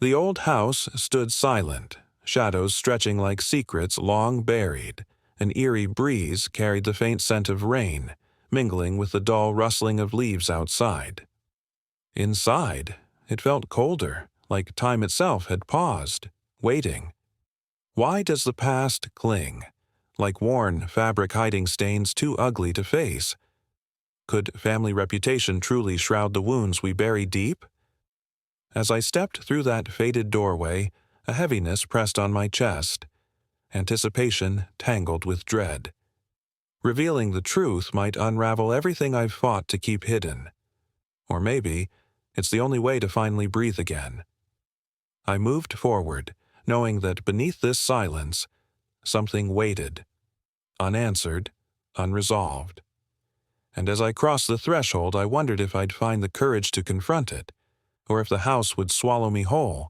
The old house stood silent, shadows stretching like secrets long buried. An eerie breeze carried the faint scent of rain, mingling with the dull rustling of leaves outside. Inside, it felt colder, like time itself had paused, waiting. Why does the past cling, like worn fabric hiding stains too ugly to face? Could family reputation truly shroud the wounds we bury deep? As I stepped through that faded doorway, a heaviness pressed on my chest, anticipation tangled with dread. Revealing the truth might unravel everything I've fought to keep hidden. Or maybe it's the only way to finally breathe again. I moved forward, knowing that beneath this silence, something waited, unanswered, unresolved. And as I crossed the threshold, I wondered if I'd find the courage to confront it, or if the house would swallow me whole.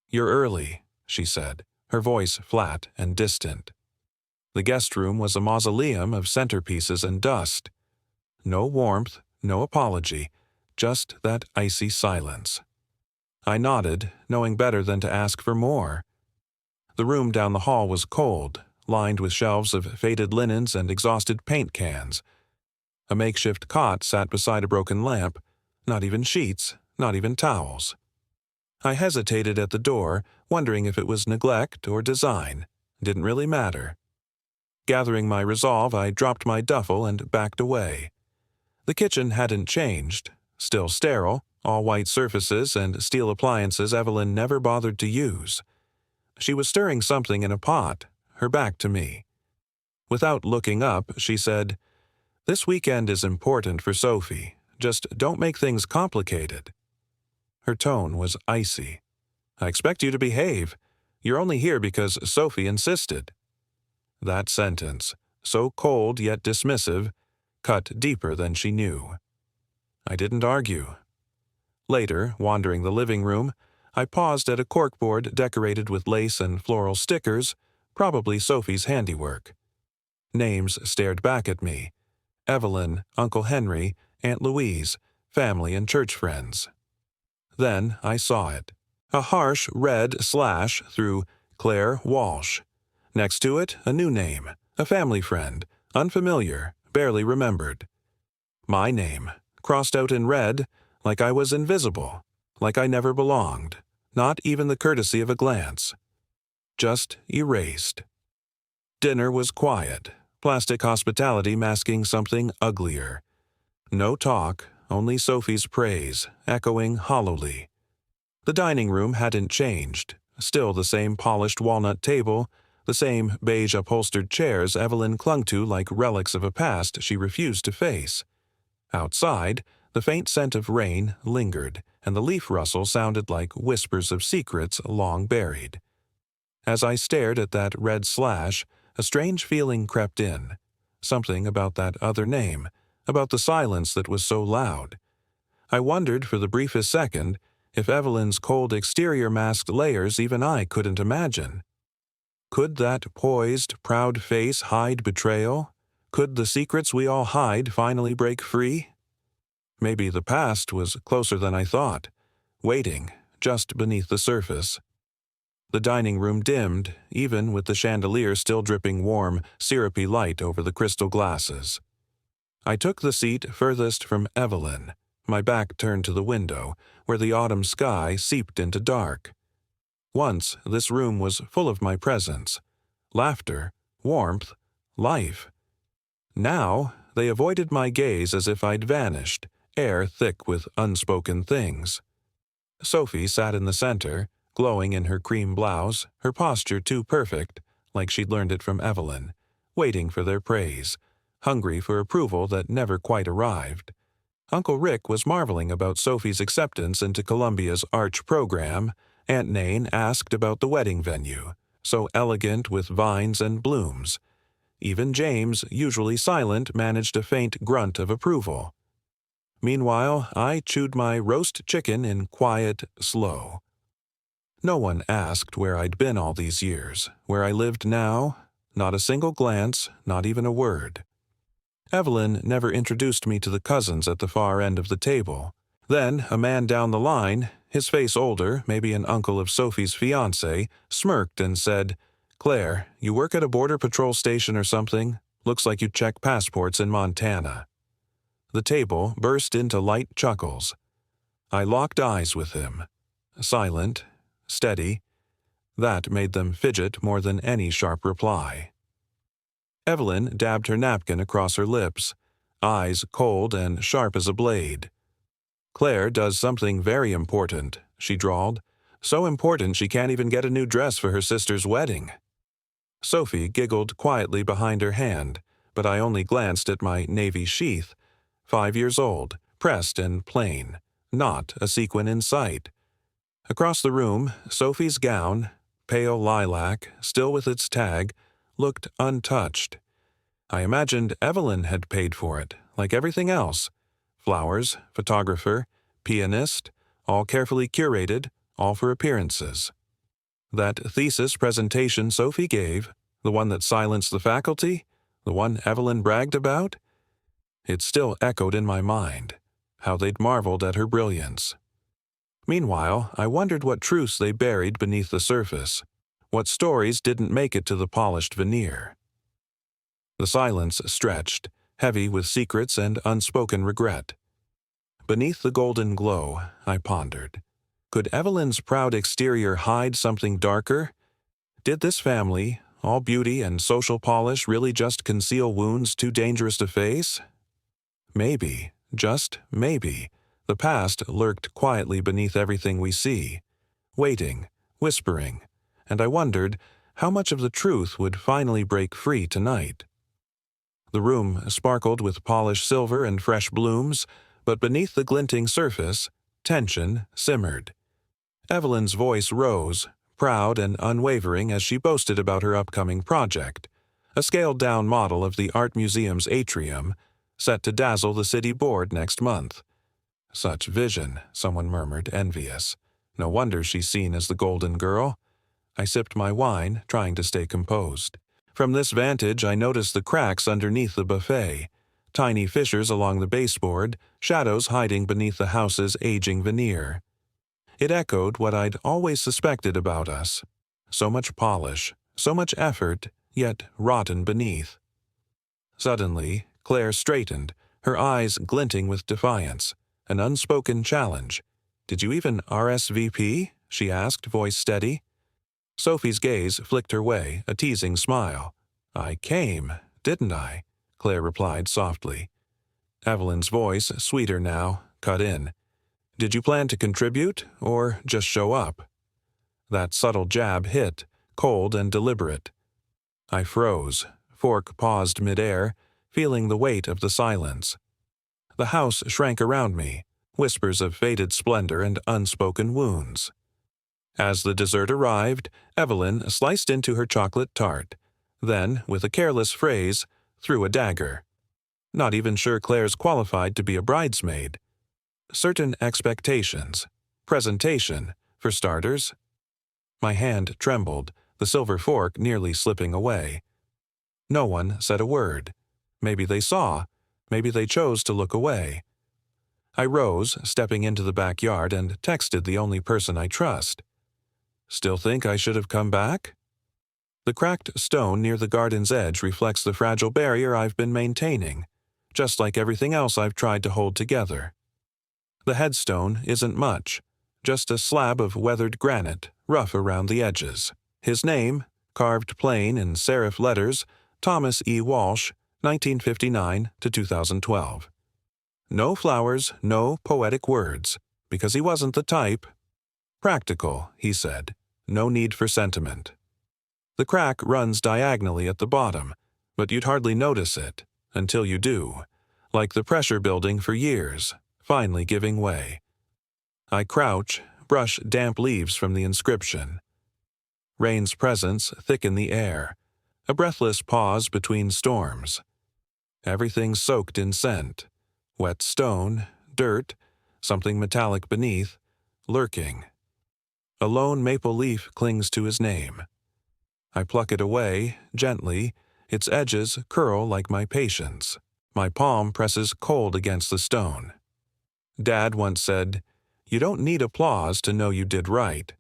"You're early," she said, her voice flat and distant. The guest room was a mausoleum of centerpieces and dust. No warmth, no apology, just that icy silence. I nodded, knowing better than to ask for more. The room down the hall was cold, lined with shelves of faded linens and exhausted paint cans. A makeshift cot sat beside a broken lamp, not even sheets, not even towels. I hesitated at the door, wondering if it was neglect or design. Didn't really matter. Gathering my resolve, I dropped my duffel and backed away. The kitchen hadn't changed, still sterile, all white surfaces and steel appliances Evelyn never bothered to use. She was stirring something in a pot, her back to me. Without looking up, she said, "This weekend is important for Sophie. Just don't make things complicated." Her tone was icy. "I expect you to behave. You're only here because Sophie insisted." That sentence, so cold yet dismissive, cut deeper than she knew. I didn't argue. Later, wandering the living room, I paused at a corkboard decorated with lace and floral stickers, probably Sophie's handiwork. Names stared back at me. Evelyn, Uncle Henry, Aunt Louise, family and church friends. Then I saw it. A harsh red slash through Claire Walsh. Next to it, a new name, a family friend, unfamiliar, barely remembered. My name, crossed out in red, like I was invisible, like I never belonged, not even the courtesy of a glance. Just erased. Dinner was quiet, plastic hospitality masking something uglier. No talk, only Sophie's praise, echoing hollowly. The dining room hadn't changed, still the same polished walnut table, the same beige upholstered chairs Evelyn clung to like relics of a past she refused to face. Outside, the faint scent of rain lingered, and the leaf rustle sounded like whispers of secrets long buried. As I stared at that red slash, a strange feeling crept in. Something about that other name, about the silence that was so loud. I wondered for the briefest second if Evelyn's cold exterior masked layers even I couldn't imagine. Could that poised, proud face hide betrayal? Could the secrets we all hide finally break free? Maybe the past was closer than I thought, waiting just beneath the surface. The dining room dimmed, even with the chandelier still dripping warm, syrupy light over the crystal glasses. I took the seat furthest from Evelyn, my back turned to the window, where the autumn sky seeped into dark. Once, this room was full of my presence. Laughter, warmth, life. Now, they avoided my gaze as if I'd vanished, air thick with unspoken things. Sophie sat in the center, glowing in her cream blouse, her posture too perfect, like she'd learned it from Evelyn, waiting for their praise, hungry for approval that never quite arrived. Uncle Rick was marveling about Sophie's acceptance into Columbia's arch program. Aunt Nain asked about the wedding venue, so elegant with vines and blooms. Even James, usually silent, managed a faint grunt of approval. Meanwhile, I chewed my roast chicken in quiet, slow. No one asked where I'd been all these years, where I lived now. Not a single glance, not even a word. Evelyn never introduced me to the cousins at the far end of the table. Then, a man down the line, His face older, maybe an uncle of Sophie's fiancé, smirked and said, "Claire, you work at a border patrol station or something? Looks like you check passports in Montana." The table burst into light chuckles. I locked eyes with him. Silent, steady. That made them fidget more than any sharp reply. Evelyn dabbed her napkin across her lips, eyes cold and sharp as a blade. "Claire does something very important," she drawled. "So important she can't even get a new dress for her sister's wedding." Sophie giggled quietly behind her hand, but I only glanced at my navy sheath. 5 years old, pressed and plain, not a sequin in sight. Across the room, Sophie's gown, pale lilac, still with its tag, looked untouched. I imagined Evelyn had paid for it, like everything else. Flowers, photographer, pianist, all carefully curated, all for appearances. That thesis presentation Sophie gave, the one that silenced the faculty, the one Evelyn bragged about, it still echoed in my mind, how they'd marveled at her brilliance. Meanwhile, I wondered what truths they buried beneath the surface, what stories didn't make it to the polished veneer. The silence stretched, heavy with secrets and unspoken regret. Beneath the golden glow, I pondered. Could Evelyn's proud exterior hide something darker? Did this family, all beauty and social polish, really just conceal wounds too dangerous to face? Maybe, just maybe, the past lurked quietly beneath everything we see, waiting, whispering, and I wondered how much of the truth would finally break free tonight. The room sparkled with polished silver and fresh blooms, but beneath the glinting surface, tension simmered. Evelyn's voice rose, proud and unwavering as she boasted about her upcoming project, a scaled-down model of the Art Museum's atrium, set to dazzle the city board next month. "Such vision," someone murmured, envious. "No wonder she's seen as the golden girl." I sipped my wine, trying to stay composed. From this vantage I noticed the cracks underneath the buffet, tiny fissures along the baseboard, shadows hiding beneath the house's aging veneer. It echoed what I'd always suspected about us. So much polish, so much effort, yet rotten beneath. Suddenly, Claire straightened, her eyes glinting with defiance, an unspoken challenge. "Did you even RSVP?" she asked, voice steady. Sophie's gaze flicked her way, a teasing smile. "I came, didn't I?" Claire replied softly. Evelyn's voice, sweeter now, cut in. "Did you plan to contribute, or just show up?" That subtle jab hit, cold and deliberate. I froze, fork paused midair, feeling the weight of the silence. The house shrank around me, whispers of faded splendor and unspoken wounds. As the dessert arrived, Evelyn sliced into her chocolate tart, then, with a careless phrase, threw a dagger. Not even sure Claire's qualified to be a bridesmaid. Certain expectations. Presentation, for starters. My hand trembled, the silver fork nearly slipping away. No one said a word. Maybe they saw. Maybe they chose to look away. I rose, stepping into the backyard, and texted the only person I trust. "Still think I should have come back?" The cracked stone near the garden's edge reflects the fragile barrier I've been maintaining, just like everything else I've tried to hold together. The headstone isn't much, just a slab of weathered granite, rough around the edges. His name, carved plain in serif letters, Thomas E. Walsh, 1959 to 2012. No flowers, no poetic words, because he wasn't the type. "Practical," he said. "No need for sentiment." The crack runs diagonally at the bottom, but you'd hardly notice it, until you do, like the pressure building for years, finally giving way. I crouch, brush damp leaves from the inscription. Rain's presence thicken the air, a breathless pause between storms. Everything soaked in scent, wet stone, dirt, something metallic beneath, lurking. A lone maple leaf clings to his name. I pluck it away, gently, its edges curl like my patience. My palm presses cold against the stone. Dad once said, You don't need applause to know you did right.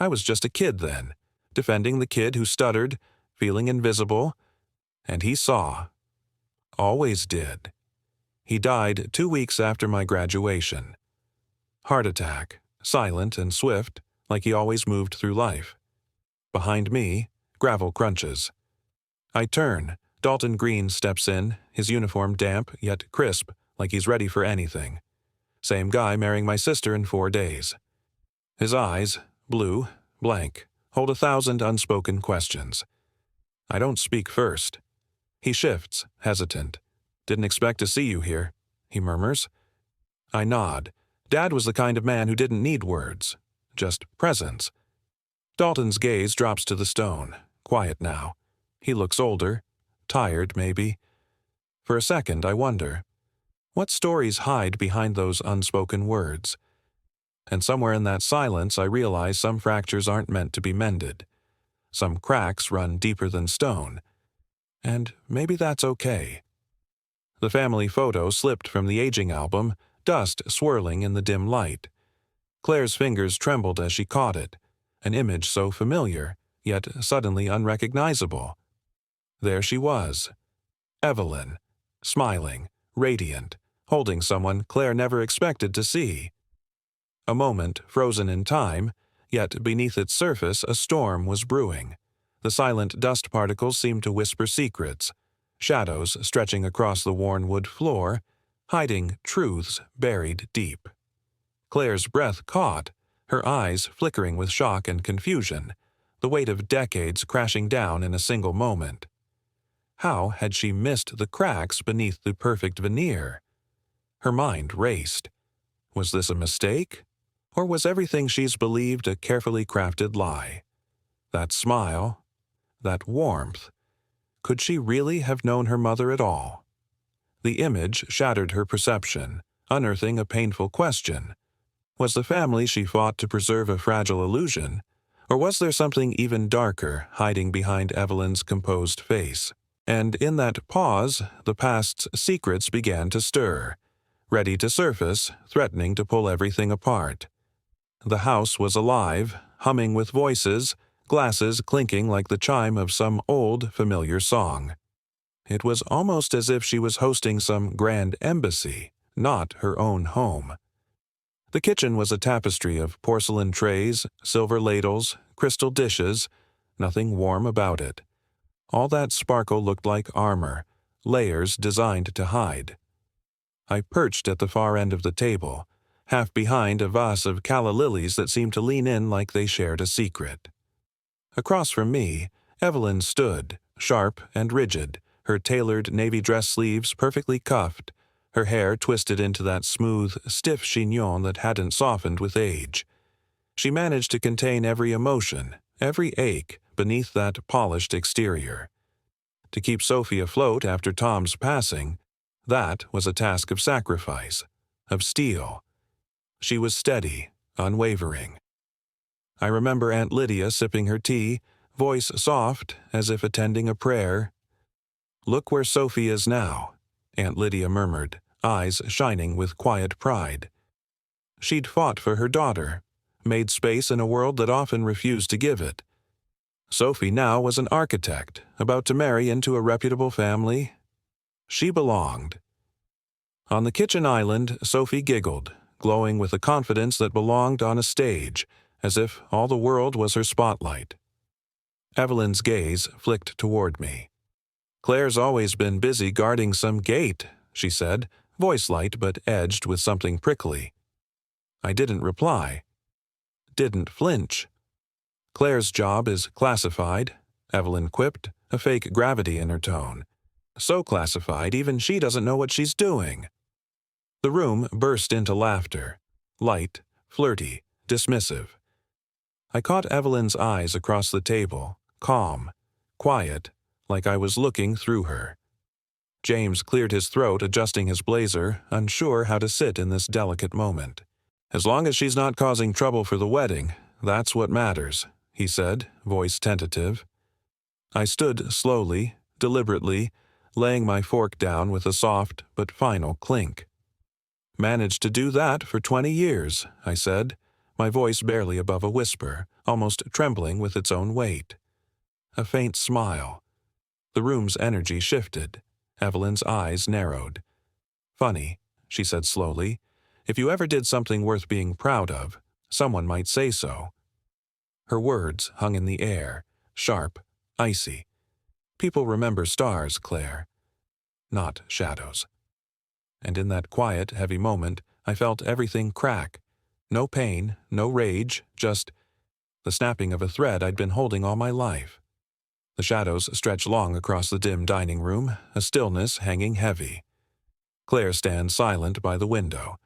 I was just a kid then, defending the kid who stuttered, feeling invisible, and he saw. Always did. He died 2 weeks after my graduation. Heart attack, silent and swift, like he always moved through life. Behind me, gravel crunches. I turn. Dalton Green steps in, his uniform damp yet crisp, like he's ready for anything. Same guy marrying my sister in 4 days. His eyes, blue, blank, hold 1,000 unspoken questions. I don't speak first. He shifts, hesitant. "Didn't expect to see you here," he murmurs. I nod. Dad was the kind of man who didn't need words, just presence. Dalton's gaze drops to the stone, quiet now. He looks older, tired maybe. For a second I wonder, what stories hide behind those unspoken words? And somewhere in that silence I realize some fractures aren't meant to be mended. Some cracks run deeper than stone. And maybe that's okay. The family photo slipped from the aging album, dust swirling in the dim light. Claire's fingers trembled as she caught it, an image so familiar, yet suddenly unrecognizable. There she was, Evelyn, smiling, radiant, holding someone Claire never expected to see. A moment frozen in time, yet beneath its surface a storm was brewing. The silent dust particles seemed to whisper secrets, shadows stretching across the worn wood floor, hiding truths buried deep. Claire's breath caught, her eyes flickering with shock and confusion, the weight of decades crashing down in a single moment. How had she missed the cracks beneath the perfect veneer? Her mind raced. Was this a mistake? Or was everything she's believed a carefully crafted lie? That smile, that warmth. Could she really have known her mother at all? The image shattered her perception, unearthing a painful question. Was the family she fought to preserve a fragile illusion, or was there something even darker hiding behind Evelyn's composed face? And in that pause, the past's secrets began to stir, ready to surface, threatening to pull everything apart. The house was alive, humming with voices, glasses clinking like the chime of some old, familiar song. It was almost as if she was hosting some grand embassy, not her own home. The kitchen was a tapestry of porcelain trays, silver ladles, crystal dishes, nothing warm about it. All that sparkle looked like armor, layers designed to hide. I perched at the far end of the table, half behind a vase of calla lilies that seemed to lean in like they shared a secret. Across from me, Evelyn stood, sharp and rigid, her tailored navy dress sleeves perfectly cuffed, her hair twisted into that smooth, stiff chignon that hadn't softened with age. She managed to contain every emotion, every ache, beneath that polished exterior. To keep Sophie afloat after Tom's passing, that was a task of sacrifice, of steel. She was steady, unwavering. I remember Aunt Lydia sipping her tea, voice soft as if attending a prayer. "Look where Sophie is now," Aunt Lydia murmured, eyes shining with quiet pride. She'd fought for her daughter, made space in a world that often refused to give it. Sophie now was an architect, about to marry into a reputable family. She belonged. On the kitchen island, Sophie giggled, glowing with a confidence that belonged on a stage, as if all the world was her spotlight. Evelyn's gaze flicked toward me. "Claire's always been busy guarding some gate," she said, voice light but edged with something prickly. I didn't reply. Didn't flinch. "Claire's job is classified," Evelyn quipped, a fake gravity in her tone. "So classified even she doesn't know what she's doing." The room burst into laughter, light, flirty, dismissive. I caught Evelyn's eyes across the table, calm, quiet, like I was looking through her. James cleared his throat, adjusting his blazer, unsure how to sit in this delicate moment. "As long as she's not causing trouble for the wedding, that's what matters," he said, voice tentative. I stood slowly, deliberately, laying my fork down with a soft but final clink. Managed to do that for 20 years, I said, my voice barely above a whisper, almost trembling with its own weight. A faint smile. The room's energy shifted. Evelyn's eyes narrowed. Funny, she said slowly. If you ever did something worth being proud of, someone might say so. Her words hung in the air, sharp, icy. People remember stars, Claire, not shadows. And in that quiet, heavy moment, I felt everything crack. No pain, no rage, just the snapping of a thread I'd been holding all my life. The shadows stretched long across the dim dining room, a stillness hanging heavy. Claire stands silent by the window,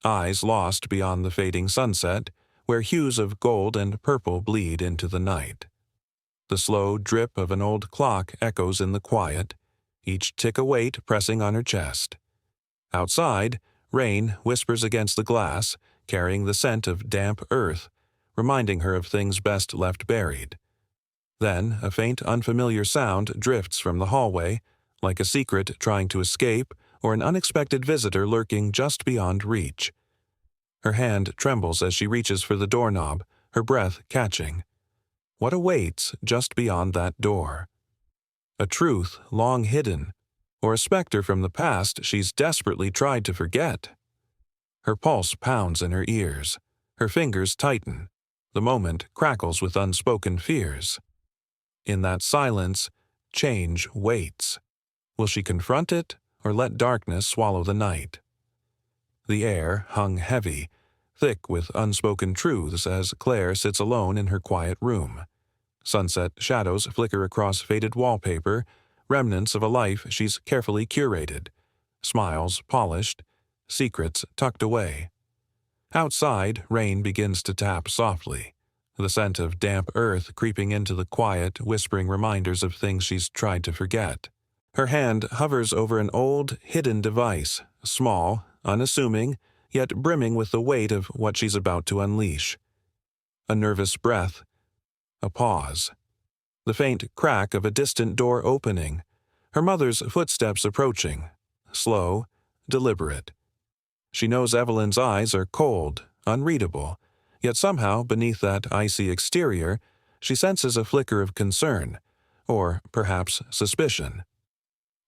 eyes lost beyond the fading sunset, where hues of gold and purple bleed into the night. The slow drip of an old clock echoes in the quiet, each tick a weight pressing on her chest. Outside, rain whispers against the glass, carrying the scent of damp earth, reminding her of things best left buried. Then a faint, unfamiliar sound drifts from the hallway, like a secret trying to escape or an unexpected visitor lurking just beyond reach. Her hand trembles as she reaches for the doorknob, her breath catching. What awaits just beyond that door? A truth long hidden, or a specter from the past she's desperately tried to forget? Her pulse pounds in her ears. Her fingers tighten. The moment crackles with unspoken fears. In that silence, change waits. Will she confront it, or let darkness swallow the night? The air hung heavy, thick with unspoken truths as Claire sits alone in her quiet room. Sunset shadows flicker across faded wallpaper, remnants of a life she's carefully curated. Smiles polished, secrets tucked away. Outside, rain begins to tap softly, the scent of damp earth creeping into the quiet, whispering reminders of things she's tried to forget. Her hand hovers over an old, hidden device, small, unassuming, yet brimming with the weight of what she's about to unleash. A nervous breath. A pause. The faint crack of a distant door opening. Her mother's footsteps approaching. Slow, deliberate. She knows Evelyn's eyes are cold, unreadable, yet somehow beneath that icy exterior, she senses a flicker of concern, or perhaps suspicion.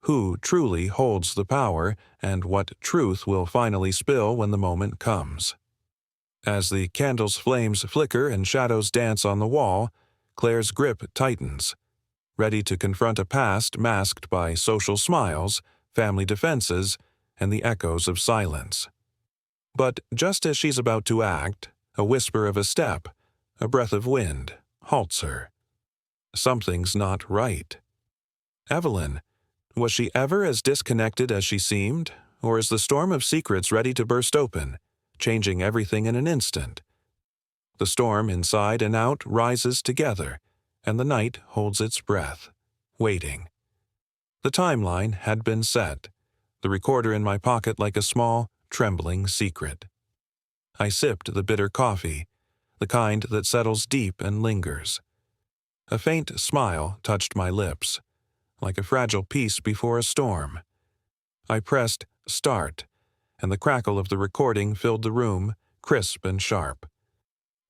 Who truly holds the power, and what truth will finally spill when the moment comes? As the candle's flames flicker and shadows dance on the wall, Claire's grip tightens, ready to confront a past masked by social smiles, family defenses, and the echoes of silence. But just as she's about to act, a whisper of a step, a breath of wind, halts her. Something's not right. Evelyn, was she ever as disconnected as she seemed, or is the storm of secrets ready to burst open, changing everything in an instant? The storm inside and out rises together, and the night holds its breath, waiting. The timeline had been set, the recorder in my pocket like a small, trembling secret. I sipped the bitter coffee, the kind that settles deep and lingers. A faint smile touched my lips, like a fragile piece before a storm. I pressed start, and the crackle of the recording filled the room, crisp and sharp.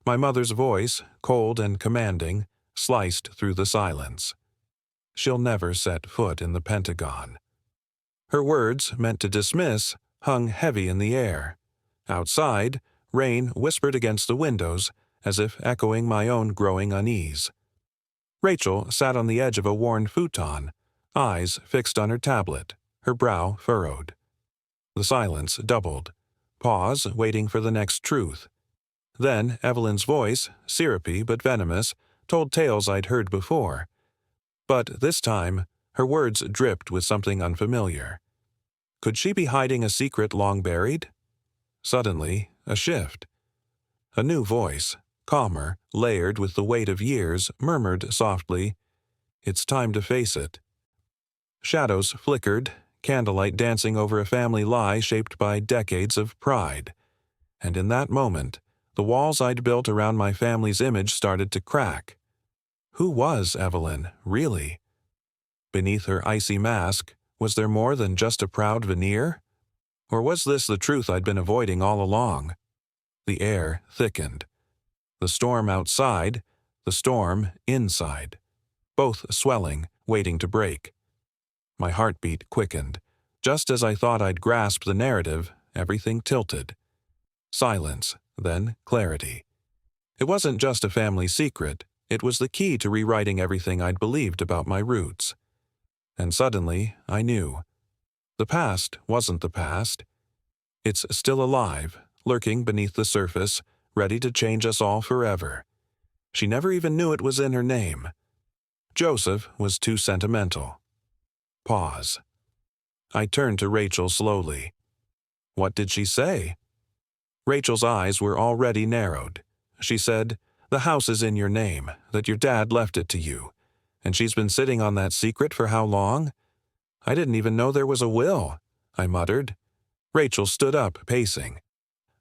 My mother's voice, cold and commanding, sliced through the silence. She'll never set foot in the Pentagon. Her words, meant to dismiss, hung heavy in the air. Outside, rain whispered against the windows, as if echoing my own growing unease. Rachel sat on the edge of a worn futon, eyes fixed on her tablet, her brow furrowed. The silence doubled. Pause, waiting for the next truth. Then Evelyn's voice, syrupy but venomous, told tales I'd heard before. But this time, her words dripped with something unfamiliar. Could she be hiding a secret long buried? Suddenly, a shift. A new voice, calmer, layered with the weight of years, murmured softly, "It's time to face it." Shadows flickered, candlelight dancing over a family lie shaped by decades of pride. And in that moment, the walls I'd built around my family's image started to crack. Who was Evelyn, really? Beneath her icy mask, was there more than just a proud veneer? Or was this the truth I'd been avoiding all along? The air thickened. The storm outside, the storm inside. Both swelling, waiting to break. My heartbeat quickened. Just as I thought I'd grasped the narrative, everything tilted. Silence, then clarity. It wasn't just a family secret, it was the key to rewriting everything I'd believed about my roots. And suddenly, I knew. The past wasn't the past. It's still alive, lurking beneath the surface, ready to change us all forever. She never even knew it was in her name. Joseph was too sentimental. Pause. I turned to Rachel slowly. What did she say? Rachel's eyes were already narrowed. She said, "The house is in your name, that your dad left it to you. And she's been sitting on that secret for how long?" "I didn't even know there was a will," I muttered. Rachel stood up, pacing.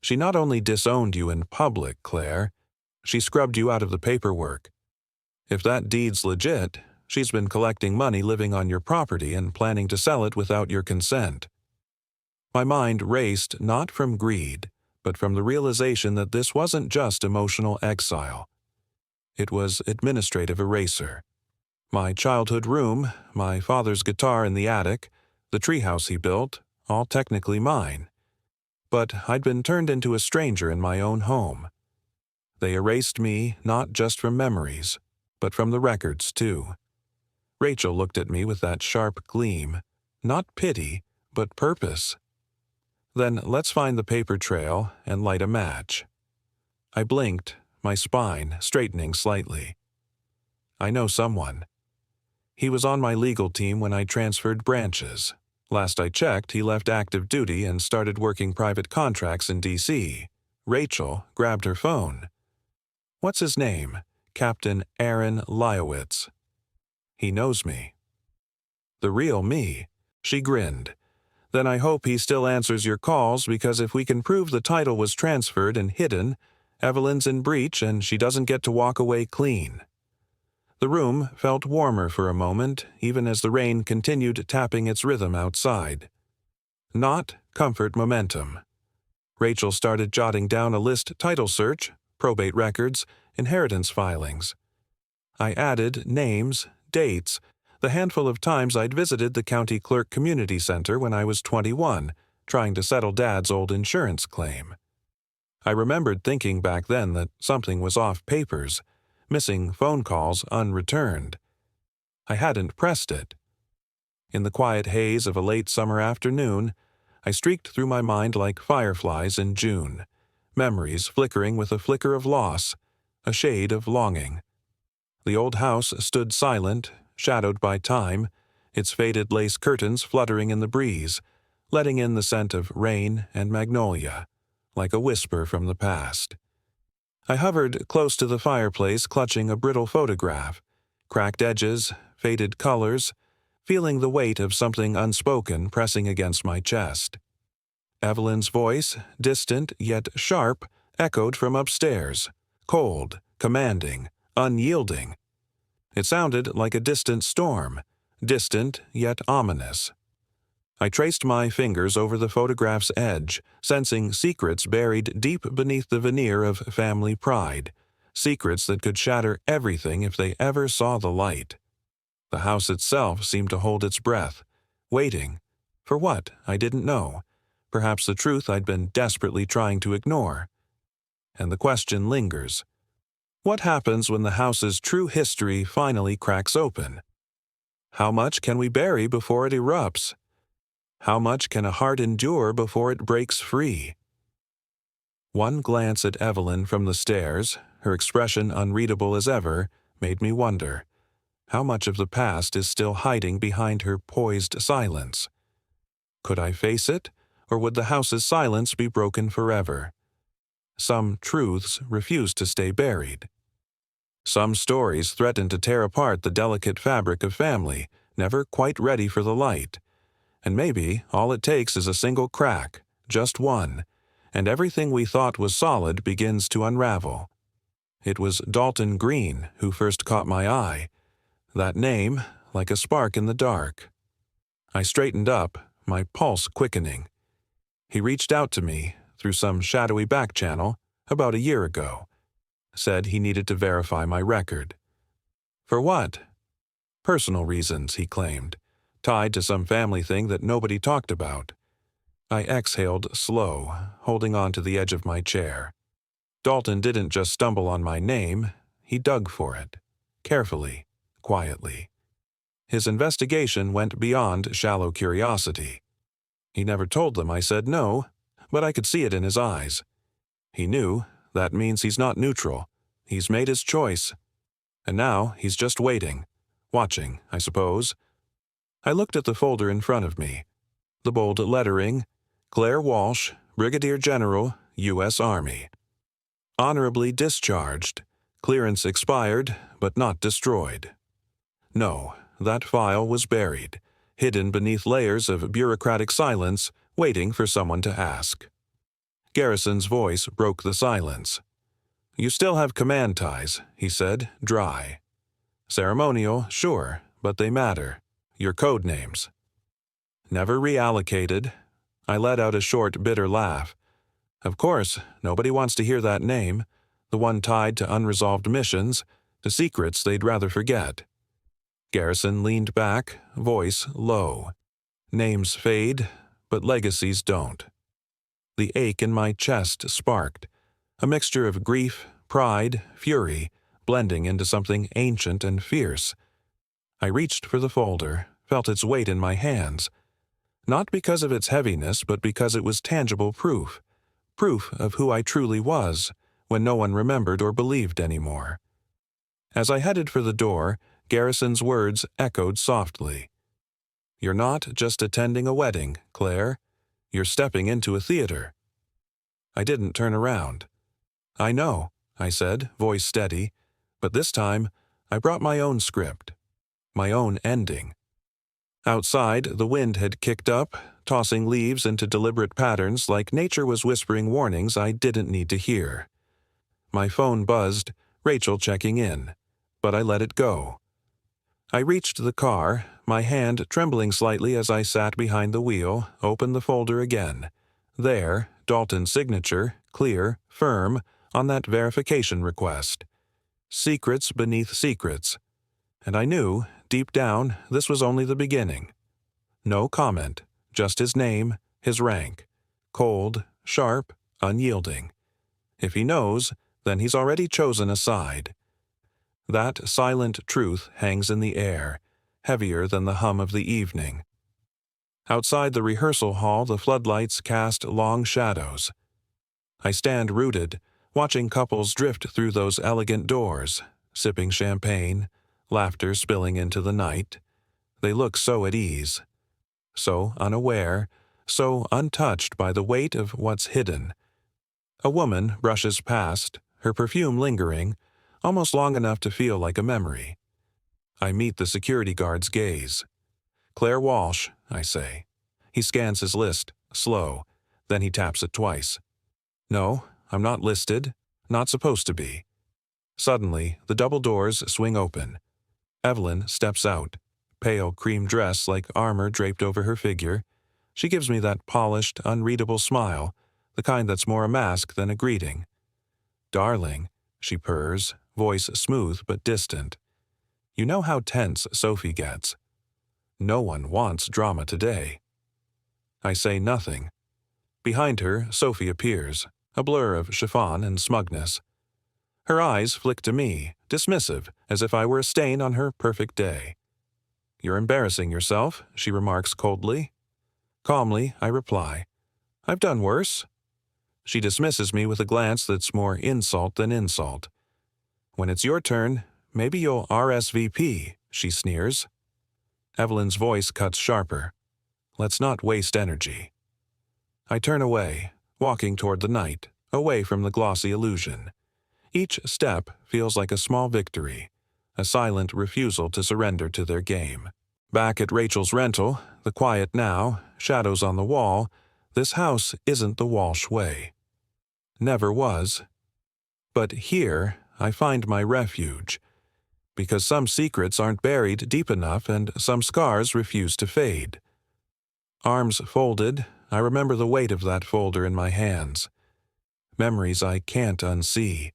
"She not only disowned you in public, Claire, she scrubbed you out of the paperwork. If that deed's legit, she's been collecting money living on your property and planning to sell it without your consent." My mind raced not from greed, but from the realization that this wasn't just emotional exile. It was administrative eraser. My childhood room, my father's guitar in the attic, the treehouse he built, all technically mine. But I'd been turned into a stranger in my own home. They erased me not just from memories, but from the records too. Rachel looked at me with that sharp gleam, not pity, but purpose. "Then let's find the paper trail and light a match." I blinked, my spine straightening slightly. "I know someone. He was on my legal team when I transferred branches. Last I checked, he left active duty and started working private contracts in D.C. Rachel grabbed her phone. "What's his name?" "Captain Aaron Liowitz." "He knows me." "The real me." She grinned. "Then I hope he still answers your calls, because if we can prove the title was transferred and hidden, Evelyn's in breach and she doesn't get to walk away clean." The room felt warmer for a moment, even as the rain continued tapping its rhythm outside. Not comfort momentum. Rachel started jotting down a list: title search, probate records, inheritance filings. I added names, dates, the handful of times I'd visited the county clerk community center when I was 21, trying to settle Dad's old insurance claim. I remembered thinking back then that something was off papers, missing phone calls unreturned. I hadn't pressed it. In the quiet haze of a late summer afternoon, I streaked through my mind like fireflies in June, memories flickering with a flicker of loss, a shade of longing. The old house stood silent, shadowed by time, its faded lace curtains fluttering in the breeze, letting in the scent of rain and magnolia, like a whisper from the past. I hovered close to the fireplace, clutching a brittle photograph, cracked edges, faded colors, feeling the weight of something unspoken pressing against my chest. Evelyn's voice, distant yet sharp, echoed from upstairs, cold, commanding, unyielding. It sounded like a distant storm, distant yet ominous. I traced my fingers over the photograph's edge, sensing secrets buried deep beneath the veneer of family pride, secrets that could shatter everything if they ever saw the light. The house itself seemed to hold its breath, waiting. For what? I didn't know. Perhaps the truth I'd been desperately trying to ignore. And the question lingers. What happens when the house's true history finally cracks open? How much can we bury before it erupts? How much can a heart endure before it breaks free? One glance at Evelyn from the stairs, her expression unreadable as ever, made me wonder. How much of the past is still hiding behind her poised silence? Could I face it, or would the house's silence be broken forever? Some truths refuse to stay buried. Some stories threaten to tear apart the delicate fabric of family, never quite ready for the light. And maybe all it takes is a single crack, just one, and everything we thought was solid begins to unravel. It was Dalton Green who first caught my eye. That name, like a spark in the dark. I straightened up, my pulse quickening. He reached out to me through some shadowy back channel about a year ago. Said he needed to verify my record. For what? Personal reasons, he claimed, tied to some family thing that nobody talked about. I exhaled slow, holding on to the edge of my chair. Dalton didn't just stumble on my name, he dug for it, carefully, quietly. His investigation went beyond shallow curiosity. He never told them I said no, but I could see it in his eyes. He knew that means he's not neutral. He's made his choice. And now he's just waiting, watching, I suppose. I looked at the folder in front of me. The bold lettering, Claire Walsh, Brigadier General, U.S. Army. Honorably discharged. Clearance expired, but not destroyed. No, that file was buried, hidden beneath layers of bureaucratic silence, waiting for someone to ask. Garrison's voice broke the silence. You still have command ties, he said, dry. Ceremonial, sure, but they matter. Your code names. Never reallocated. I let out a short, bitter laugh. Of course, nobody wants to hear that name, the one tied to unresolved missions, to secrets they'd rather forget. Garrison leaned back, voice low. Names fade, but legacies don't. The ache in my chest sparked, a mixture of grief, pride, fury, blending into something ancient and fierce. I reached for the folder, felt its weight in my hands. Not because of its heaviness, but because it was tangible proof. Proof of who I truly was, when no one remembered or believed anymore. As I headed for the door, Garrison's words echoed softly. You're not just attending a wedding, Claire. You're stepping into a theater. I didn't turn around. I know, I said, voice steady, but this time I brought my own script, my own ending. Outside, the wind had kicked up, tossing leaves into deliberate patterns like nature was whispering warnings I didn't need to hear. My phone buzzed, Rachel checking in, but I let it go. I reached the car, my hand trembling slightly as I sat behind the wheel, opened the folder again. There, Dalton's signature, clear, firm, on that verification request. Secrets beneath secrets. And I knew, deep down, this was only the beginning. No comment, just his name, his rank. Cold, sharp, unyielding. If he knows, then he's already chosen a side. That silent truth hangs in the air, heavier than the hum of the evening. Outside the rehearsal hall, the floodlights cast long shadows. I stand rooted, watching couples drift through those elegant doors, sipping champagne, laughter spilling into the night. They look so at ease, so unaware, so untouched by the weight of what's hidden. A woman brushes past, her perfume lingering, almost long enough to feel like a memory. I meet the security guard's gaze. Claire Walsh, I say. He scans his list, slow, then he taps it twice. No, I'm not listed, not supposed to be. Suddenly, the double doors swing open. Evelyn steps out, pale cream dress like armor draped over her figure. She gives me that polished, unreadable smile, the kind that's more a mask than a greeting. Darling, she purrs, voice smooth but distant. You know how tense Sophie gets. No one wants drama today. I say nothing. Behind her, Sophie appears, a blur of chiffon and smugness. Her eyes flick to me, dismissive, as if I were a stain on her perfect day. You're embarrassing yourself, she remarks coldly. Calmly, I reply, I've done worse. She dismisses me with a glance that's more insult than insult. When it's your turn, maybe you'll RSVP, she sneers. Evelyn's voice cuts sharper. Let's not waste energy. I turn away, walking toward the night, away from the glossy illusion. Each step feels like a small victory, a silent refusal to surrender to their game. Back at Rachel's rental, the quiet now, shadows on the wall, this house isn't the Walsh way. Never was. But here, I find my refuge. Because some secrets aren't buried deep enough and some scars refuse to fade. Arms folded, I remember the weight of that folder in my hands. Memories I can't unsee.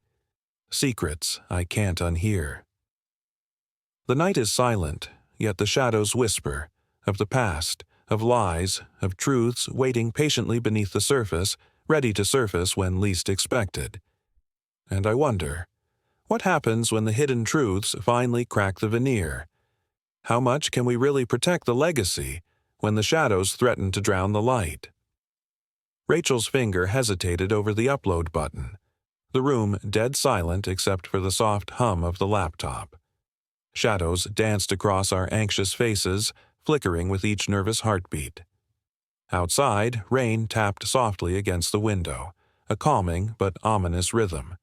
Secrets I can't unhear. The night is silent, yet the shadows whisper, of the past, of lies, of truths waiting patiently beneath the surface, ready to surface when least expected. And I wonder, what happens when the hidden truths finally crack the veneer? How much can we really protect the legacy when the shadows threaten to drown the light? Rachel's finger hesitated over the upload button, the room dead silent except for the soft hum of the laptop. Shadows danced across our anxious faces, flickering with each nervous heartbeat. Outside, rain tapped softly against the window, a calming but ominous rhythm.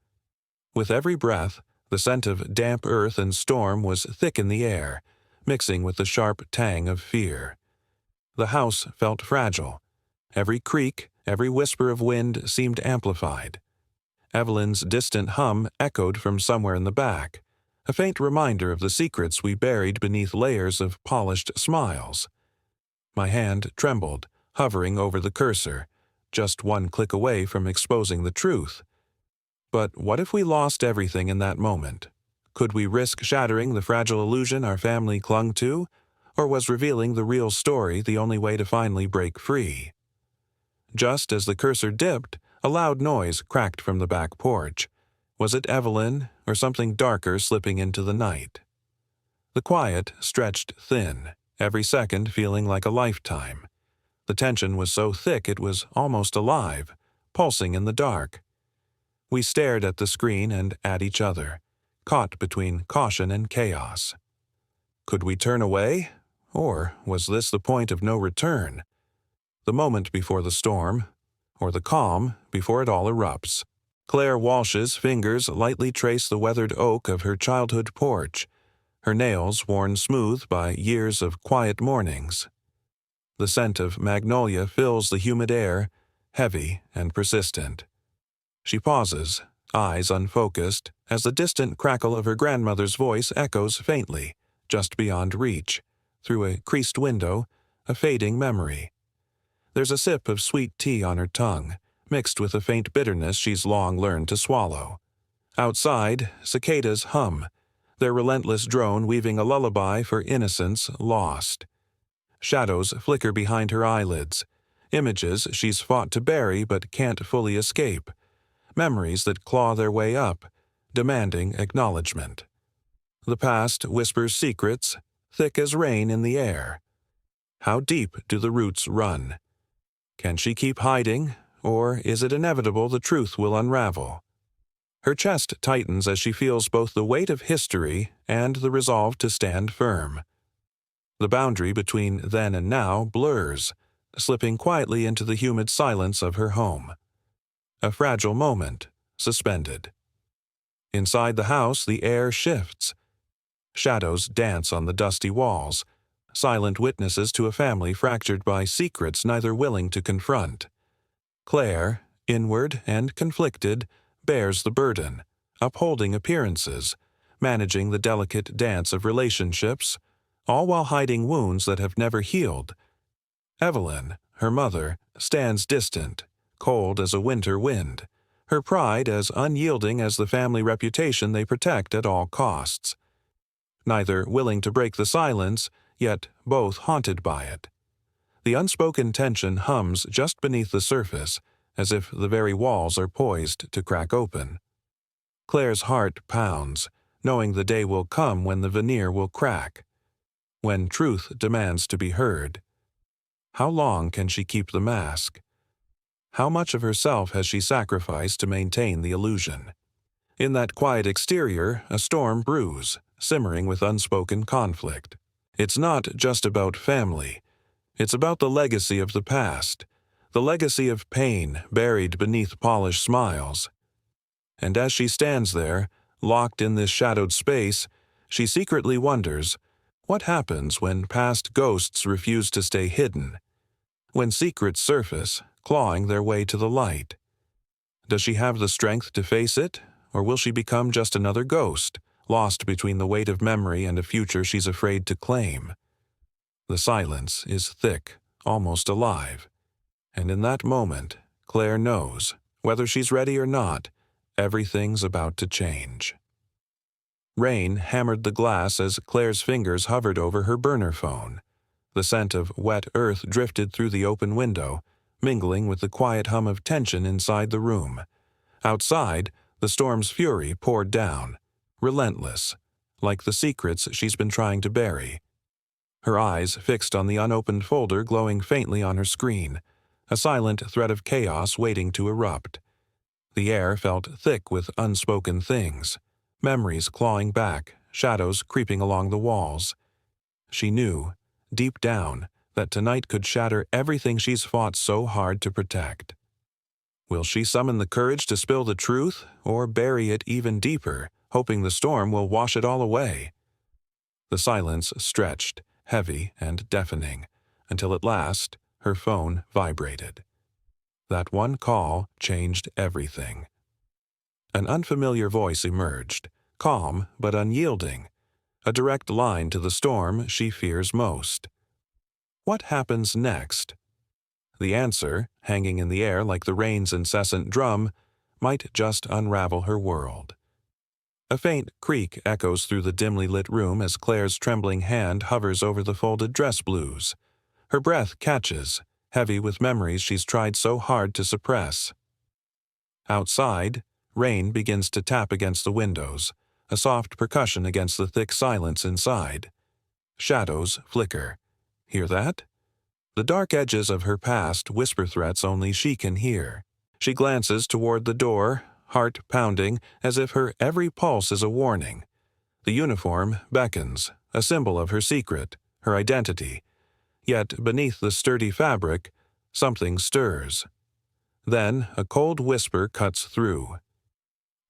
With every breath, the scent of damp earth and storm was thick in the air, mixing with the sharp tang of fear. The house felt fragile. Every creak, every whisper of wind seemed amplified. Evelyn's distant hum echoed from somewhere in the back, a faint reminder of the secrets we buried beneath layers of polished smiles. My hand trembled, hovering over the cursor, just one click away from exposing the truth. But what if we lost everything in that moment? Could we risk shattering the fragile illusion our family clung to, or was revealing the real story the only way to finally break free? Just as the cursor dipped, a loud noise cracked from the back porch. Was it Evelyn, or something darker slipping into the night? The quiet stretched thin, every second feeling like a lifetime. The tension was so thick it was almost alive, pulsing in the dark. We stared at the screen and at each other, caught between caution and chaos. Could we turn away? Or was this the point of no return? The moment before the storm, or the calm before it all erupts? Claire Walsh's fingers lightly traced the weathered oak of her childhood porch, her nails worn smooth by years of quiet mornings. The scent of magnolia fills the humid air, heavy and persistent. She pauses, eyes unfocused, as the distant crackle of her grandmother's voice echoes faintly, just beyond reach, through a creased window, a fading memory. There's a sip of sweet tea on her tongue, mixed with a faint bitterness she's long learned to swallow. Outside, cicadas hum, their relentless drone weaving a lullaby for innocence lost. Shadows flicker behind her eyelids, images she's fought to bury but can't fully escape, memories that claw their way up, demanding acknowledgement. The past whispers secrets, thick as rain in the air. How deep do the roots run? Can she keep hiding, or is it inevitable the truth will unravel? Her chest tightens as she feels both the weight of history and the resolve to stand firm. The boundary between then and now blurs, slipping quietly into the humid silence of her home. A fragile moment, suspended. Inside the house, the air shifts. Shadows dance on the dusty walls, silent witnesses to a family fractured by secrets neither willing to confront. Claire, inward and conflicted, bears the burden, upholding appearances, managing the delicate dance of relationships, all while hiding wounds that have never healed. Evelyn, her mother, stands distant, cold as a winter wind, her pride as unyielding as the family reputation they protect at all costs. Neither willing to break the silence, yet both haunted by it. The unspoken tension hums just beneath the surface, as if the very walls are poised to crack open. Claire's heart pounds, knowing the day will come when the veneer will crack, when truth demands to be heard. How long can she keep the mask? How much of herself has she sacrificed to maintain the illusion? In that quiet exterior, a storm brews, simmering with unspoken conflict. It's not just about family. It's about the legacy of the past, the legacy of pain buried beneath polished smiles. And as she stands there, locked in this shadowed space, she secretly wonders, what happens when past ghosts refuse to stay hidden? When secrets surface, clawing their way to the light? Does she have the strength to face it, or will she become just another ghost, lost between the weight of memory and a future she's afraid to claim? The silence is thick, almost alive. And in that moment, Claire knows, whether she's ready or not, everything's about to change. Rain hammered the glass as Claire's fingers hovered over her burner phone. The scent of wet earth drifted through the open window, mingling with the quiet hum of tension inside the room. Outside, the storm's fury poured down, relentless, like the secrets she's been trying to bury. Her eyes fixed on the unopened folder glowing faintly on her screen, a silent thread of chaos waiting to erupt. The air felt thick with unspoken things, memories clawing back, shadows creeping along the walls. She knew, deep down, that tonight could shatter everything she's fought so hard to protect. Will she summon the courage to spill the truth, or bury it even deeper, hoping the storm will wash it all away? The silence stretched, heavy and deafening, until at last her phone vibrated. That one call changed everything. An unfamiliar voice emerged, calm but unyielding, a direct line to the storm she fears most. What happens next? The answer, hanging in the air like the rain's incessant drum, might just unravel her world. A faint creak echoes through the dimly lit room as Claire's trembling hand hovers over the folded dress blues. Her breath catches, heavy with memories she's tried so hard to suppress. Outside, rain begins to tap against the windows, a soft percussion against the thick silence inside. Shadows flicker. Hear that? The dark edges of her past whisper threats only she can hear. She glances toward the door, heart pounding as if her every pulse is a warning. The uniform beckons, a symbol of her secret, her identity. Yet beneath the sturdy fabric, something stirs. Then a cold whisper cuts through.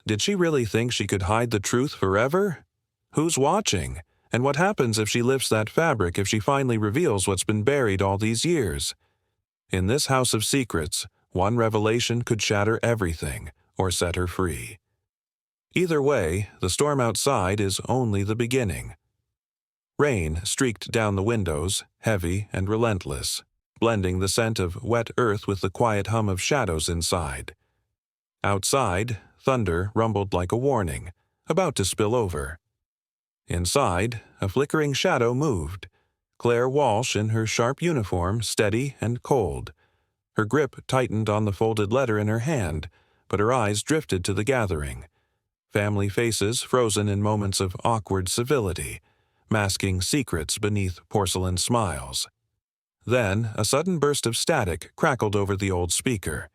Did she really think she could hide the truth forever? Who's watching? And what happens if she lifts that fabric, if she finally reveals what's been buried all these years? In this house of secrets, one revelation could shatter everything, or set her free. Either way, the storm outside is only the beginning. Rain streaked down the windows, heavy and relentless, blending the scent of wet earth with the quiet hum of shadows inside. Outside, thunder rumbled like a warning, about to spill over. Inside, a flickering shadow moved. Claire Walsh in her sharp uniform, steady and cold. Her grip tightened on the folded letter in her hand, but her eyes drifted to the gathering. Family faces frozen in moments of awkward civility, masking secrets beneath porcelain smiles. Then a sudden burst of static crackled over the old speaker.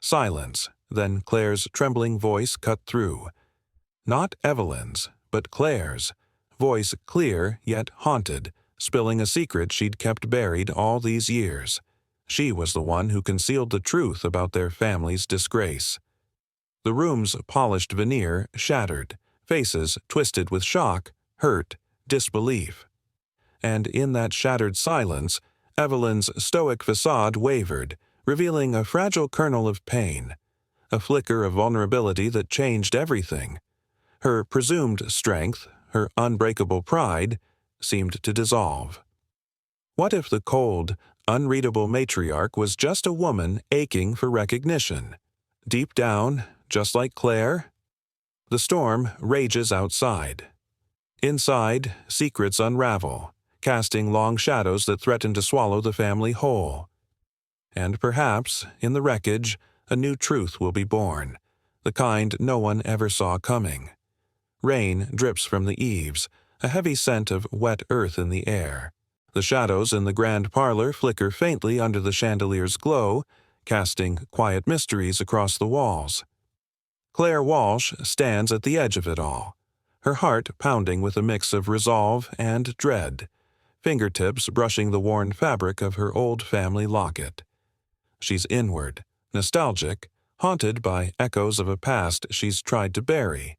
Silence, then Claire's trembling voice cut through. Not Evelyn's, but Claire's. Voice clear yet haunted, spilling a secret she'd kept buried all these years. She was the one who concealed the truth about their family's disgrace. The room's polished veneer shattered, faces twisted with shock, hurt, disbelief. And in that shattered silence, Evelyn's stoic facade wavered, revealing a fragile kernel of pain, a flicker of vulnerability that changed everything. Her presumed strength, her unbreakable pride, seemed to dissolve. What if the cold, unreadable matriarch was just a woman aching for recognition? Deep down, just like Claire? The storm rages outside. Inside, secrets unravel, casting long shadows that threaten to swallow the family whole. And perhaps, in the wreckage, a new truth will be born, the kind no one ever saw coming. Rain drips from the eaves, a heavy scent of wet earth in the air. The shadows in the grand parlor flicker faintly under the chandelier's glow, casting quiet mysteries across the walls. Claire Walsh stands at the edge of it all, her heart pounding with a mix of resolve and dread, fingertips brushing the worn fabric of her old family locket. She's inward, nostalgic, haunted by echoes of a past she's tried to bury.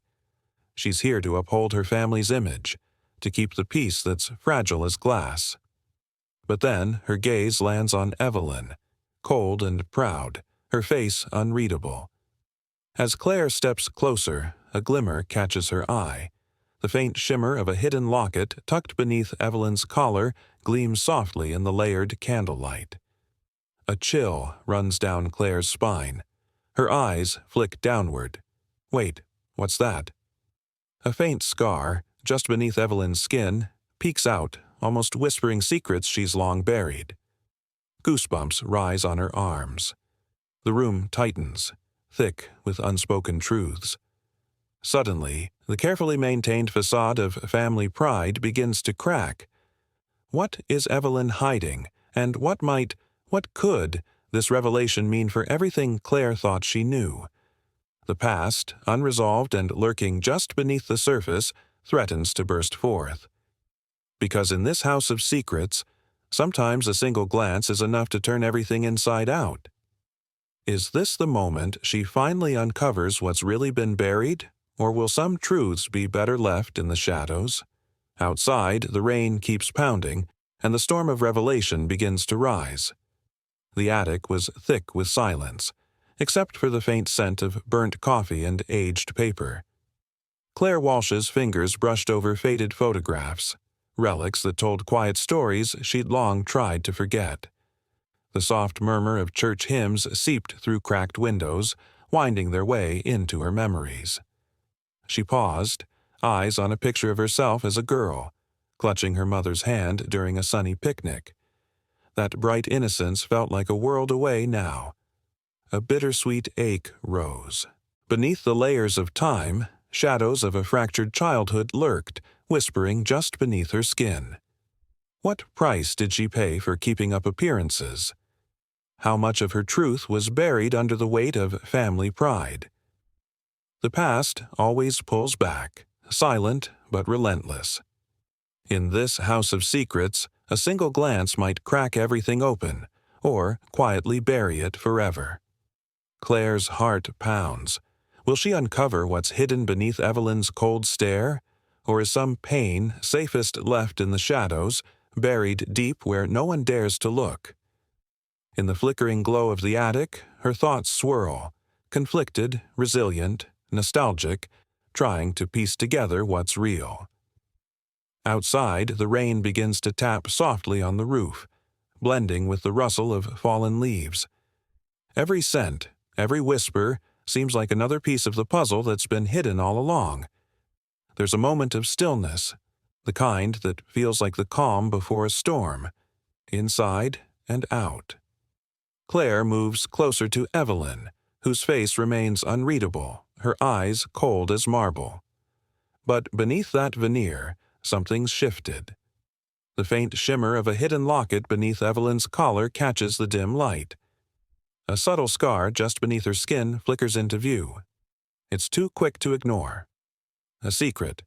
She's here to uphold her family's image, to keep the peace that's fragile as glass. But then her gaze lands on Evelyn, cold and proud, her face unreadable. As Claire steps closer, a glimmer catches her eye. The faint shimmer of a hidden locket tucked beneath Evelyn's collar gleams softly in the layered candlelight. A chill runs down Claire's spine. Her eyes flick downward. Wait, what's that? A faint scar, just beneath Evelyn's skin, peeks out, almost whispering secrets she's long buried. Goosebumps rise on her arms. The room tightens, thick with unspoken truths. Suddenly, the carefully maintained facade of family pride begins to crack. What is Evelyn hiding, and what could, this revelation mean for everything Claire thought she knew? The past, unresolved and lurking just beneath the surface, threatens to burst forth. Because in this house of secrets, sometimes a single glance is enough to turn everything inside out. Is this the moment she finally uncovers what's really been buried, or will some truths be better left in the shadows? Outside, the rain keeps pounding, and the storm of revelation begins to rise. The attic was thick with silence, except for the faint scent of burnt coffee and aged paper. Claire Walsh's fingers brushed over faded photographs, relics that told quiet stories she'd long tried to forget. The soft murmur of church hymns seeped through cracked windows, winding their way into her memories. She paused, eyes on a picture of herself as a girl, clutching her mother's hand during a sunny picnic. That bright innocence felt like a world away now. A bittersweet ache rose. Beneath the layers of time, shadows of a fractured childhood lurked, whispering just beneath her skin. What price did she pay for keeping up appearances? How much of her truth was buried under the weight of family pride? The past always pulls back, silent but relentless. In this house of secrets, a single glance might crack everything open, or quietly bury it forever. Claire's heart pounds. Will she uncover what's hidden beneath Evelyn's cold stare? Or is some pain, safest left in the shadows, buried deep where no one dares to look? In the flickering glow of the attic, her thoughts swirl, conflicted, resilient, nostalgic, trying to piece together what's real. Outside, the rain begins to tap softly on the roof, blending with the rustle of fallen leaves. Every scent, every whisper, seems like another piece of the puzzle that's been hidden all along. There's a moment of stillness, the kind that feels like the calm before a storm, inside and out. Claire moves closer to Evelyn, whose face remains unreadable, her eyes cold as marble. But beneath that veneer, something's shifted. The faint shimmer of a hidden locket beneath Evelyn's collar catches the dim light. A subtle scar just beneath her skin flickers into view. It's too quick to ignore. A secret.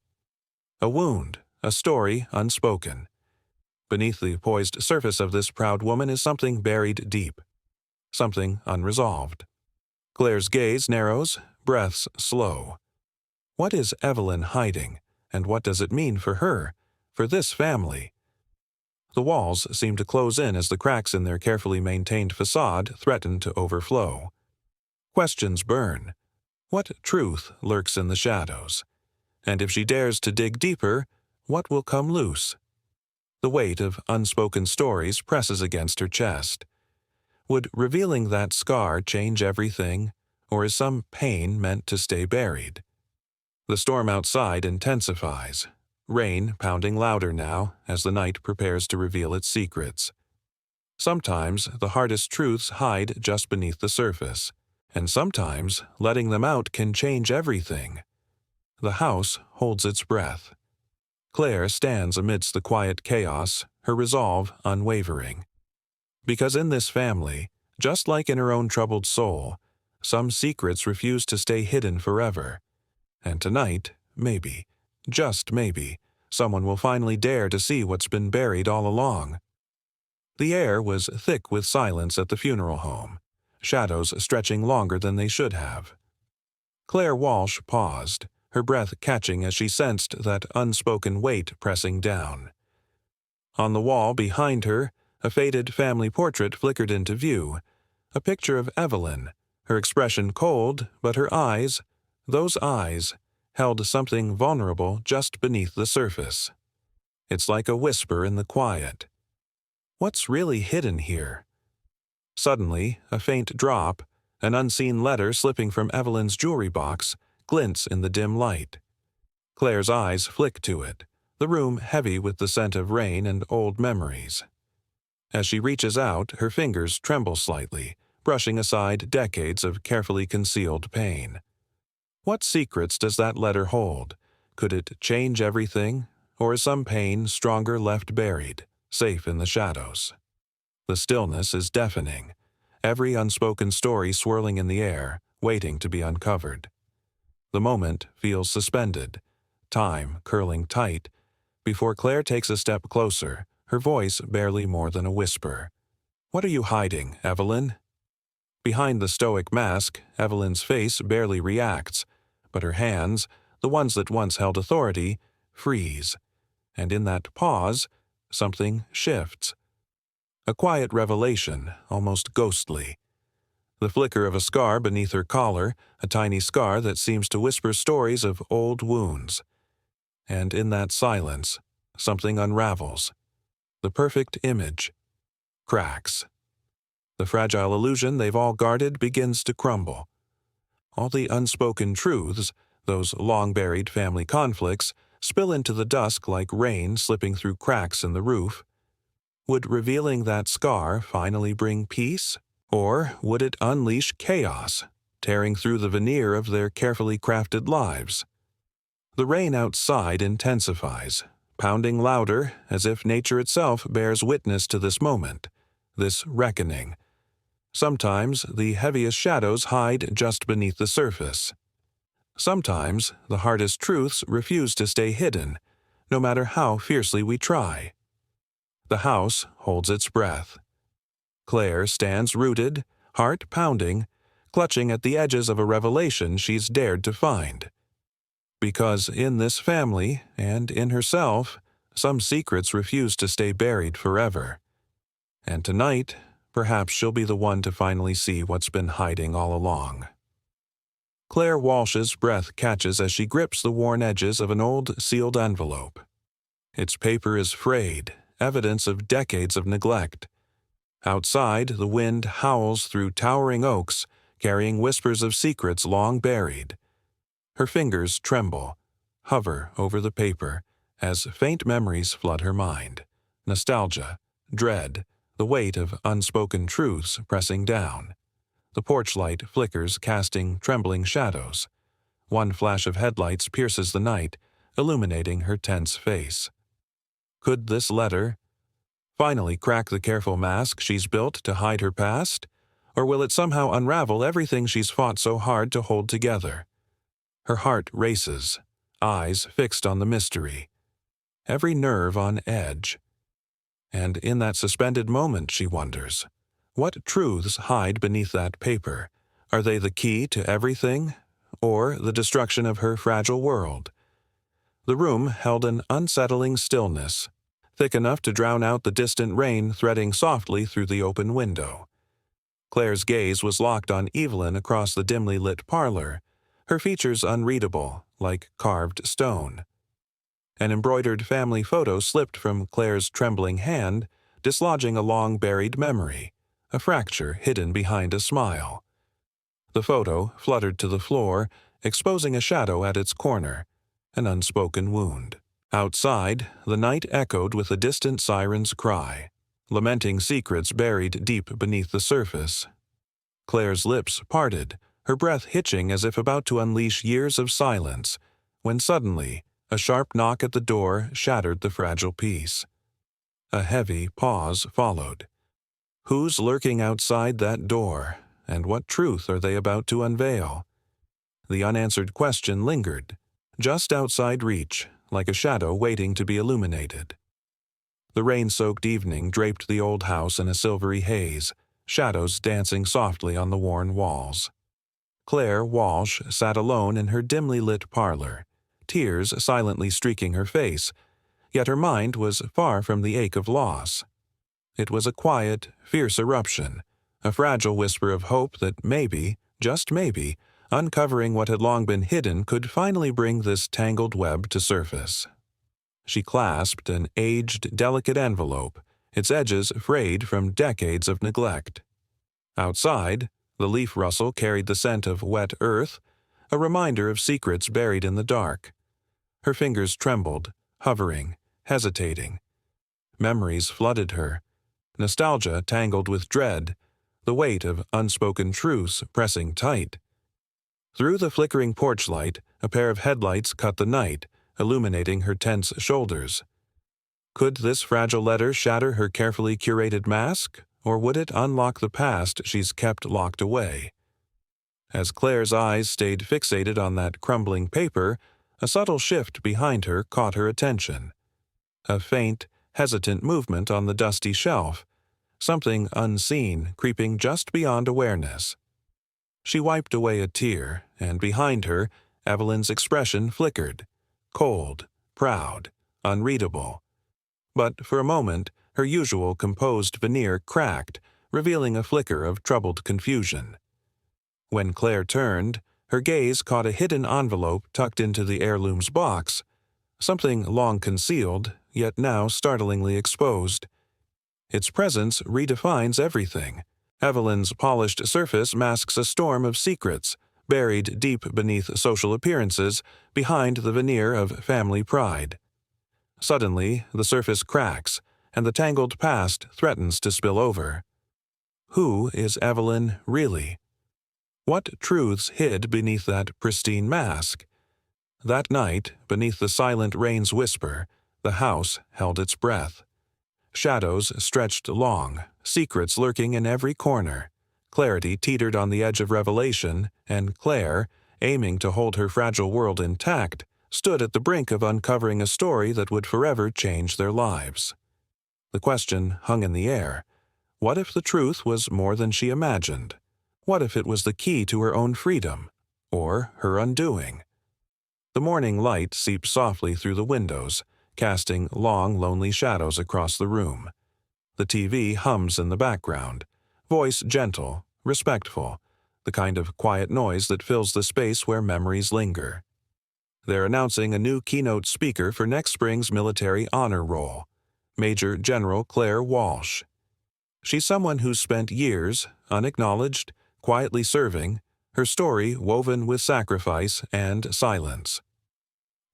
A wound, a story unspoken. Beneath the poised surface of this proud woman is something buried deep. Something unresolved. Claire's gaze narrows, breaths slow. What is Evelyn hiding, and what does it mean for her, for this family? The walls seem to close in as the cracks in their carefully maintained facade threaten to overflow. Questions burn. What truth lurks in the shadows? And if she dares to dig deeper, what will come loose? The weight of unspoken stories presses against her chest. Would revealing that scar change everything, or is some pain meant to stay buried? The storm outside intensifies, rain pounding louder now as the night prepares to reveal its secrets. Sometimes the hardest truths hide just beneath the surface, and sometimes letting them out can change everything. The house holds its breath. Claire stands amidst the quiet chaos, her resolve unwavering. Because in this family, just like in her own troubled soul, some secrets refuse to stay hidden forever. And tonight, maybe, just maybe, someone will finally dare to see what's been buried all along. The air was thick with silence at the funeral home, shadows stretching longer than they should have. Claire Walsh paused, her breath catching as she sensed that unspoken weight pressing down. On the wall behind her, a faded family portrait flickered into view, a picture of Evelyn, her expression cold, but her eyes, those eyes, held something vulnerable just beneath the surface. It's like a whisper in the quiet. What's really hidden here? Suddenly, a faint drop, an unseen letter slipping from Evelyn's jewelry box, glints in the dim light. Claire's eyes flick to it, the room heavy with the scent of rain and old memories. As she reaches out, her fingers tremble slightly, brushing aside decades of carefully concealed pain. What secrets does that letter hold? Could it change everything, or is some pain stronger left buried, safe in the shadows? The stillness is deafening, every unspoken story swirling in the air, waiting to be uncovered. The moment feels suspended, time curling tight, before Claire takes a step closer, her voice barely more than a whisper. "What are you hiding, Evelyn?" Behind the stoic mask, Evelyn's face barely reacts, but her hands, the ones that once held authority, freeze. And in that pause, something shifts. A quiet revelation, almost ghostly. The flicker of a scar beneath her collar, a tiny scar that seems to whisper stories of old wounds. And in that silence, something unravels. The perfect image cracks. The fragile illusion they've all guarded begins to crumble. All the unspoken truths, those long-buried family conflicts, spill into the dusk like rain slipping through cracks in the roof. Would revealing that scar finally bring peace? Or would it unleash chaos, tearing through the veneer of their carefully crafted lives? The rain outside intensifies, pounding louder as if nature itself bears witness to this moment, this reckoning. Sometimes the heaviest shadows hide just beneath the surface. Sometimes the hardest truths refuse to stay hidden, no matter how fiercely we try. The house holds its breath. Claire stands rooted, heart pounding, clutching at the edges of a revelation she's dared to find. Because in this family, and in herself, some secrets refuse to stay buried forever. And tonight, perhaps she'll be the one to finally see what's been hiding all along. Claire Walsh's breath catches as she grips the worn edges of an old sealed envelope. Its paper is frayed, evidence of decades of neglect. Outside, the wind howls through towering oaks, carrying whispers of secrets long buried. Her fingers tremble, hover over the paper, as faint memories flood her mind. Nostalgia, dread, the weight of unspoken truths pressing down. The porch light flickers, casting trembling shadows. One flash of headlights pierces the night, illuminating her tense face. Could this letter finally crack the careful mask she's built to hide her past? Or will it somehow unravel everything she's fought so hard to hold together? Her heart races, eyes fixed on the mystery, every nerve on edge. And in that suspended moment, she wonders, what truths hide beneath that paper? Are they the key to everything, or the destruction of her fragile world? The room held an unsettling stillness, thick enough to drown out the distant rain threading softly through the open window. Claire's gaze was locked on Evelyn across the dimly lit parlor, her features unreadable, like carved stone. An embroidered family photo slipped from Claire's trembling hand, dislodging a long-buried memory, a fracture hidden behind a smile. The photo fluttered to the floor, exposing a shadow at its corner, an unspoken wound. Outside, the night echoed with a distant siren's cry, lamenting secrets buried deep beneath the surface. Claire's lips parted, her breath hitching as if about to unleash years of silence, when suddenly a sharp knock at the door shattered the fragile peace. A heavy pause followed. Who's lurking outside that door, and what truth are they about to unveil? The unanswered question lingered, just outside reach, like a shadow waiting to be illuminated. The rain-soaked evening draped the old house in a silvery haze, shadows dancing softly on the worn walls. Claire Walsh sat alone in her dimly lit parlor, tears silently streaking her face, yet her mind was far from the ache of loss. It was a quiet, fierce eruption, a fragile whisper of hope that maybe, just maybe, uncovering what had long been hidden could finally bring this tangled web to surface. She clasped an aged, delicate envelope, its edges frayed from decades of neglect. Outside, the leaf rustle carried the scent of wet earth, a reminder of secrets buried in the dark. Her fingers trembled, hovering, hesitating. Memories flooded her. Nostalgia tangled with dread, the weight of unspoken truths pressing tight. Through the flickering porch light, a pair of headlights cut the night, illuminating her tense shoulders. Could this fragile letter shatter her carefully curated mask, or would it unlock the past she's kept locked away? As Claire's eyes stayed fixated on that crumbling paper, a subtle shift behind her caught her attention. A faint, hesitant movement on the dusty shelf, something unseen creeping just beyond awareness. She wiped away a tear, and behind her, Evelyn's expression flickered, cold, proud, unreadable. But for a moment, her usual composed veneer cracked, revealing a flicker of troubled confusion. When Claire turned, her gaze caught a hidden envelope tucked into the heirloom's box, something long concealed, yet now startlingly exposed. Its presence redefines everything. Evelyn's polished surface masks a storm of secrets, buried deep beneath social appearances, behind the veneer of family pride. Suddenly, the surface cracks, and the tangled past threatens to spill over. Who is Evelyn really? What truths hid beneath that pristine mask? That night, beneath the silent rain's whisper, the house held its breath. Shadows stretched long, secrets lurking in every corner. Clarity teetered on the edge of revelation, and Claire, aiming to hold her fragile world intact, stood at the brink of uncovering a story that would forever change their lives. The question hung in the air. What if the truth was more than she imagined? What if it was the key to her own freedom, or her undoing? The morning light seeped softly through the windows, casting long, lonely shadows across the room. The TV hums in the background, voice gentle, respectful, the kind of quiet noise that fills the space where memories linger. They're announcing a new keynote speaker for next spring's military honor roll, Major General Claire Walsh. She's someone who's spent years, unacknowledged, quietly serving, her story woven with sacrifice and silence.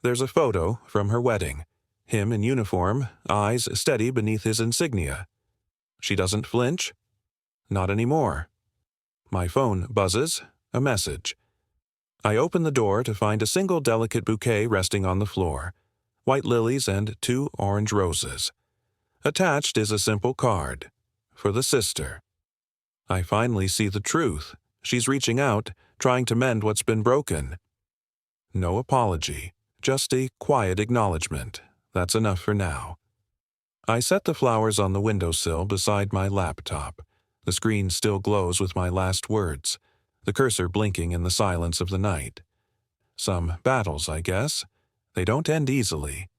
There's a photo from her wedding, him in uniform, eyes steady beneath his insignia. She doesn't flinch? Not anymore. My phone buzzes, a message. I open the door to find a single delicate bouquet resting on the floor, white lilies and 2 orange roses. Attached is a simple card, for the sister. I finally see the truth. She's reaching out, trying to mend what's been broken. No apology, just a quiet acknowledgement. That's enough for now. I set the flowers on the windowsill beside my laptop. The screen still glows with my last words, the cursor blinking in the silence of the night. Some battles, I guess. They don't end easily.